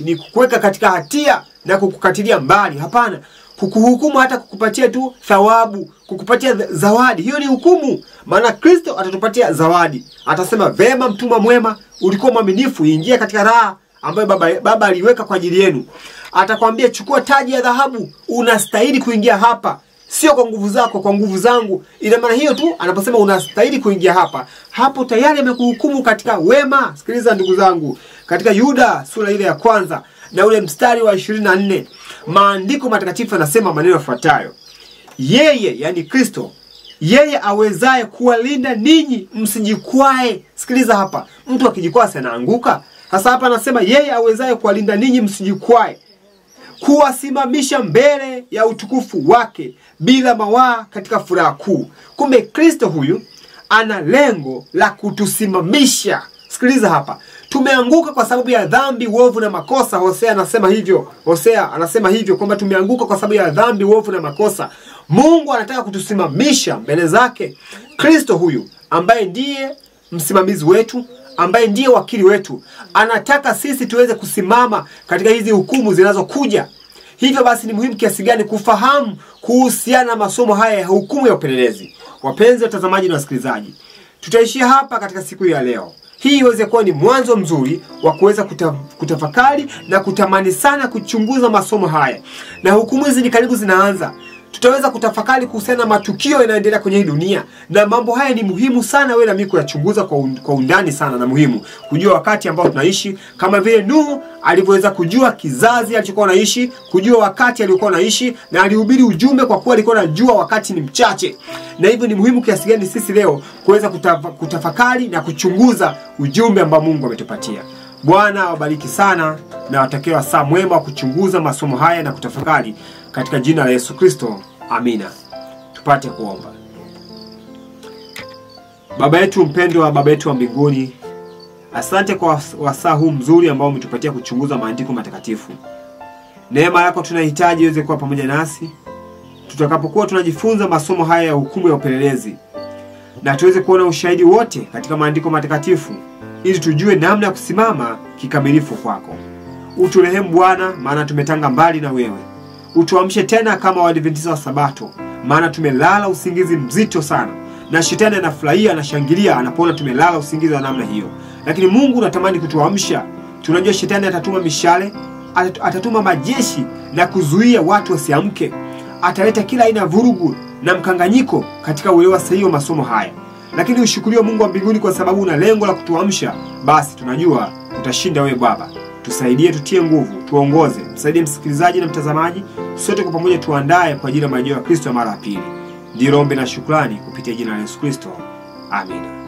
Ni kukuweka katika hatia na kukukatilia mbali. Hapana. Kukuhukumu hata kukupatia tu thawabu, kukupatia zawadi, hiyo ni hukumu. Maana Kristo atatupatia zawadi. Atasema, "Vema mtuma mwema, ulikuwa mwaminifu, ingia katika raha ambayo baba aliweka kwa ajili yenu." Atakwambia, "Chukua taji ya dhahabu, unastahili kuingia hapa. Sio kwa nguvu zako, kwa nguvu zangu." Ina maana hiyo tu, anaposema unastahili kuingia hapa, hapo tayari amekuhukumu katika wema. Sikiliza ndugu zangu, katika Yuda sura ile ya kwanza na ule mstari wa 24, maandiko matakatifu yanasema maneno yafuatayo: "Yeye," yani Kristo, "yeye awezaye kuwalinda ninyi msijikwae." Sikiliza hapa, mtu akijikwaa sana anaanguka. Sasa hapa anasema yeye awezaye kuwalinda ninyi msijikwae, kuwasimamisha mbele ya utukufu wake bila mawaa katika furaha kuu. Kumbe Kristo huyu ana lengo la kutusimamisha. Sikiliza hapa, tumeanguka kwa sababu ya dhambi, uovu na makosa. Hosea anasema hivyo kwamba tumeanguka kwa sababu ya dhambi, uovu na makosa. Mungu anataka kutusimamisha mbele zake. Kristo huyu ambaye ndiye msimamizi wetu, ambaye ndiye wakili wetu, anataka sisi tuweze kusimama katika hizi hukumu zinazokuja. Hivyo basi ni muhimu kiasi gani kufahamu kuhusiana na masomo haya ya hukumu ya upelelezi. Wapenzi watazamaji na wasikilizaji, tutaishia hapa katika siku ya leo. Hii iweze kuwa ni mwanzo mzuri wa kuweza kutafakari na kutamani sana kuchunguza masomo haya. Na hukumu hizi ni karibu zinaanza. Tutaweza kutafakari kuhusiana na matukio yanayoendelea kwenye hii dunia, na mambo haya ni muhimu sana wewe na mimi kuyachunguza kwa undani sana, na muhimu kujua wakati ambao tunaishi, kama vile Nuhu alivyoweza kujua kizazi alichokuwa anaishi, kujua wakati aliokuwa anaishi, na alihubiri ujumbe kwa kuwa alikuwa anajua wakati ni mchache. Na hivyo ni muhimu kiasi gani sisi leo kuweza kutafakari na kuchunguza ujumbe ambao Mungu ametupatia. Bwana awabariki sana, na watakiwa saa mwema wa kuchunguza masomo haya na kutafakari katika jina la Yesu Kristo. Amina. Tupate kuomba. Baba yetu mpendwa, Baba yetu wa mbinguni, asante kwa wasaa huu mzuri ambao umetupatia kuchunguza maandiko matakatifu. Neema yako tunahitaji iweze kuwa pamoja nasi tutakapokuwa tunajifunza masomo haya ya hukumu ya upelelezi, na tuweze kuona ushahidi wote katika maandiko matakatifu ili tujue namna ya kusimama kikamilifu kwako. Uturehemu Bwana, maana tumetanga mbali na wewe. Utuamshe tena kama Waadventista wa Sabato, maana tumelala usingizi mzito sana, na shetani anafurahia, anashangilia anapoona tumelala usingizi wa namna hiyo. Lakini Mungu unatamani kutuamsha. Tunajua shetani atatuma mishale, atatuma majeshi na kuzuia watu wasiamke. Ataleta kila aina vurugu na mkanganyiko katika uelewa sahihi wa masomo haya. Lakini ushukuriwe Mungu wa mbinguni, kwa sababu una lengo la kutuamsha. Basi tunajua utashinda wewe Baba. Tusaidie, tutie nguvu, tuongoze. Tusaidie msikilizaji na mtazamaji, sote kwa pamoja tuandae kwa ajili ya majira ya Kristo ya mara ya pili. Ndiyo ombi na shukrani kupitia jina la Yesu Kristo. Amina.